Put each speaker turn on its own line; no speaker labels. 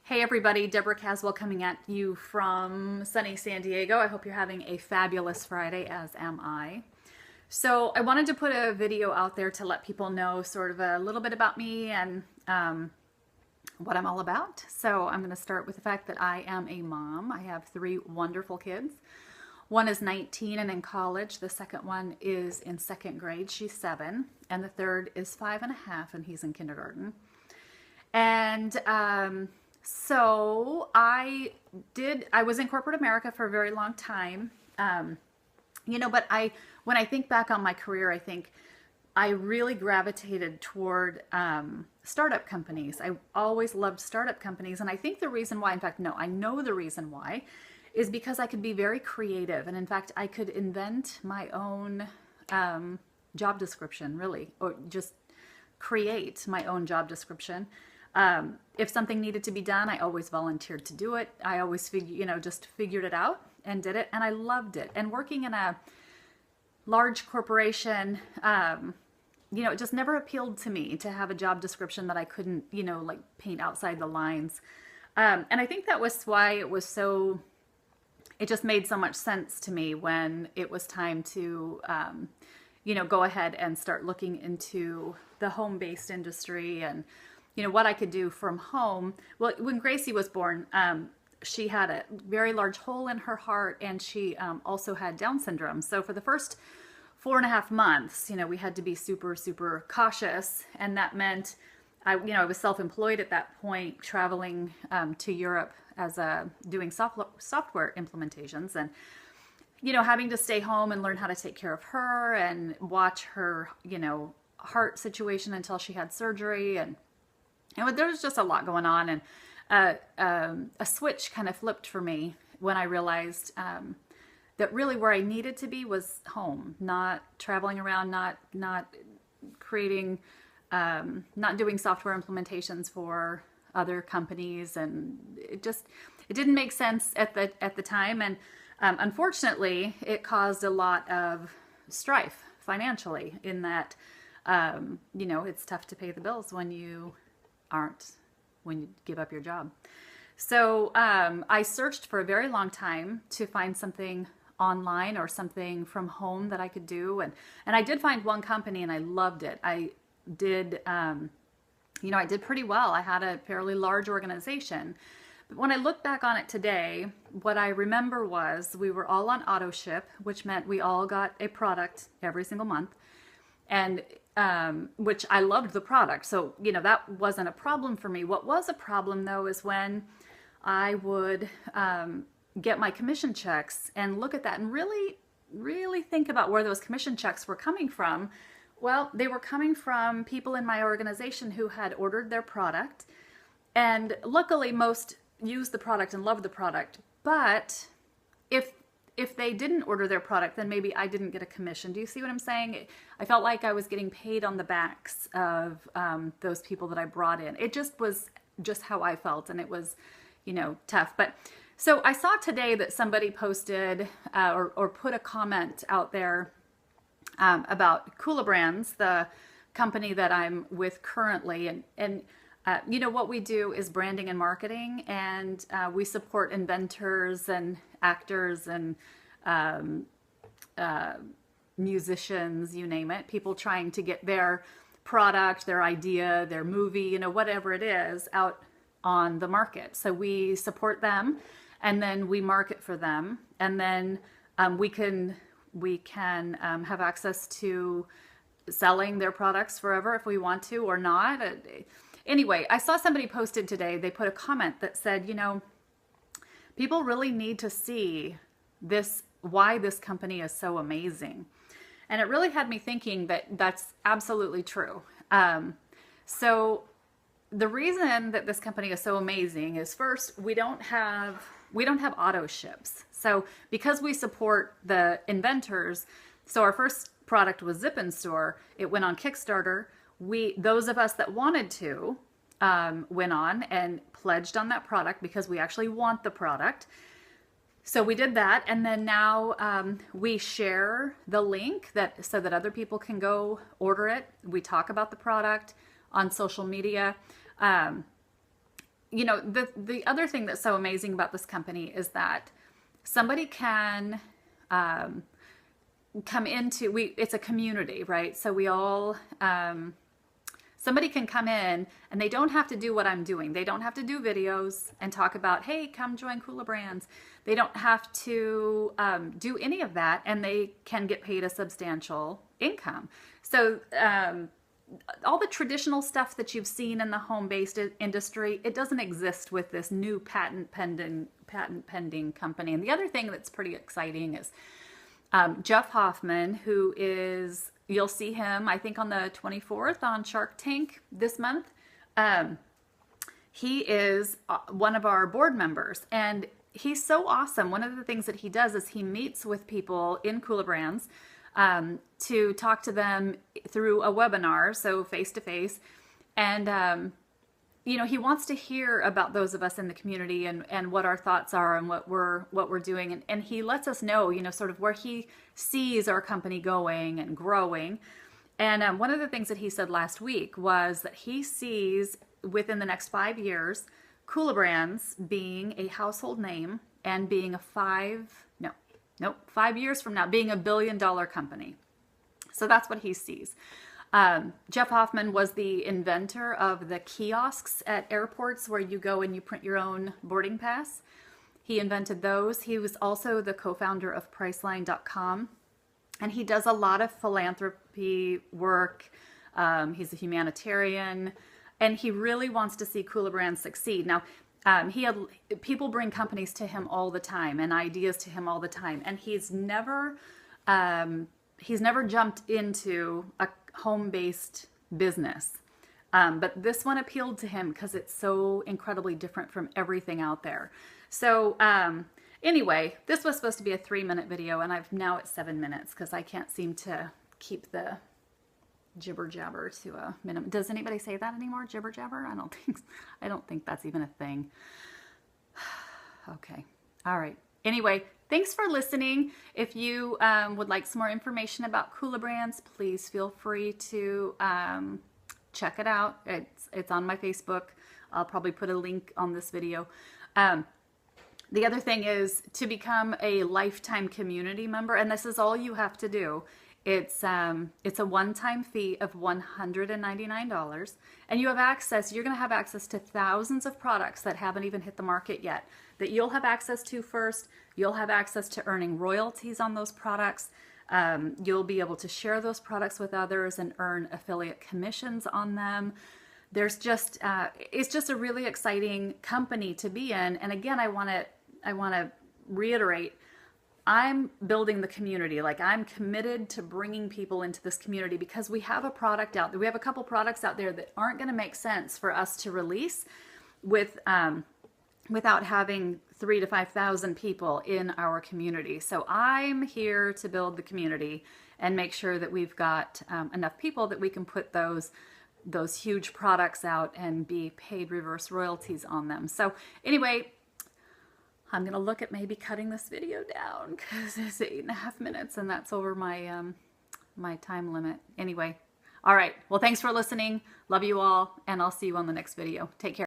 Hey everybody, Deborah Caswell coming at you from sunny San Diego. I hope you're having a fabulous Friday, as am I. So I wanted to put a video out there to let people know sort of a little bit about me and what I'm all about. So I'm going to start with the fact that I am a mom. I have three wonderful kids. One is 19 and in college. The second one is in second grade. She's 7. And the third is 5.5 and he's in kindergarten. And so I was in corporate America for a very long time. But when I think back on my career, I think I really gravitated toward startup companies. I always loved startup companies. And I think the reason why, in fact, no, I know the reason why, is because I could be very creative. And in fact, I could invent my own job description, really, or just create my own job description. If something needed to be done, I always volunteered to do it. I always just figured it out and did it. And I loved it. And working in a large corporation, it just never appealed to me to have a job description that I couldn't, like paint outside the lines. And I think that was why it just made so much sense to me when it was time to, go ahead and start looking into the home-based industry and, what I could do from home. Well, when Gracie was born, she had a very large hole in her heart, and she also had Down syndrome. So for the first 4.5 months, we had to be super, super cautious. And that meant I was self-employed at that point, traveling to Europe as doing software implementations, and having to stay home and learn how to take care of her and watch her heart situation until she had surgery. And there was just a lot going on, and a switch kind of flipped for me when I realized that really where I needed to be was home, not traveling around, not creating, not doing software implementations for other companies, and it didn't make sense at the time. And unfortunately, it caused a lot of strife financially in that it's tough to pay the bills when you give up your job. So I searched for a very long time to find something online or something from home that I could do. And I did find one company and I loved it. I did, I did pretty well. I had a fairly large organization. But when I look back on it today, what I remember was we were all on auto ship, which meant we all got a product every single month. And which I loved the product. So, that wasn't a problem for me. What was a problem though is when I would get my commission checks and look at that and really, really think about where those commission checks were coming from. Well, they were coming from people in my organization who had ordered their product. And luckily most used the product and loved the product. But if they didn't order their product, then maybe I didn't get a commission. Do you see what I'm saying? I felt like I was getting paid on the backs of those people that I brought in. It just was just how I felt, and it was, tough. But so I saw today that somebody posted or put a comment out there about Kula Brands, the company that I'm with currently, and what we do is branding and marketing, and we support inventors and actors and musicians, you name it, people trying to get their product, their idea, their movie, whatever it is, out on the market. So we support them, and then we market for them, and then we can have access to selling their products forever if we want to or not. Anyway, I saw somebody posted today, they put a comment that said, people really need to see why this company is so amazing. And it really had me thinking that that's absolutely true. So the reason that this company is so amazing is, first, we don't have auto ships. So because we support the inventors, so our first product was Zip and Store. It went on Kickstarter. Those of us that wanted to went on and pledged on that product because we actually want the product. So we did that, and then now we share the link so that other people can go order it. We talk about the product on social media. you know, the other thing that's so amazing about this company is that somebody can come into, it's a community, right? So we all, somebody can come in and they don't have to do what I'm doing. They don't have to do videos and talk about, hey, come join Kula Brands. They don't have to do any of that, and they can get paid a substantial income. So all the traditional stuff that you've seen in the home-based industry, it doesn't exist with this new patent pending company. And the other thing that's pretty exciting is Jeff Hoffman, who is, you'll see him, I think, on the 24th on Shark Tank this month. He is one of our board members, and he's so awesome. One of the things that he does is he meets with people in Kula Brands to talk to them through a webinar, so face to face. And you know, he wants to hear about those of us in the community and what our thoughts are and what we're doing. And he lets us know, you know, sort of where he sees our company going and growing. And one of the things that he said last week was that he sees within the next 5 years, Kula Brands being a household name and being a 5 years from now, being $1 billion company. So that's what he sees. Jeff Hoffman was the inventor of the kiosks at airports where you go and you print your own boarding pass. He invented those. He was also the co-founder of Priceline.com, and he does a lot of philanthropy work. He's a humanitarian, and he really wants to see Kula Brands succeed. Now, people bring companies to him all the time and ideas to him all the time, and he's never jumped into a home-based business. But this one appealed to him because it's so incredibly different from everything out there. So anyway, this was supposed to be a 3-minute video, and I've now at 7 minutes because I can't seem to keep the jibber jabber to a minimum. Does anybody say that anymore? Jibber jabber? I don't think that's even a thing. Okay. All right. Anyway, thanks for listening. If you would like some more information about Kula Brands, please feel free to check it out. It's on my Facebook. I'll probably put a link on this video. The other thing is to become a lifetime community member, and this is all you have to do. It's a one-time fee of $199, and you have access. You're going to have access to thousands of products that haven't even hit the market yet, that you'll have access to first. You'll have access to earning royalties on those products. You'll be able to share those products with others and earn affiliate commissions on them. There's just it's just a really exciting company to be in. And again, I want to reiterate, I'm building the community. Like, I'm committed to bringing people into this community because we have a product out there. We have a couple products out there that aren't going to make sense for us to release with without having 3,000 to 5,000 people in our community. So I'm here to build the community and make sure that we've got enough people that we can put those huge products out and be paid reverse royalties on them. So anyway, I'm going to look at maybe cutting this video down because it's 8.5 minutes and that's over my, my time limit. Anyway, all right. Well, thanks for listening. Love you all, and I'll see you on the next video. Take care.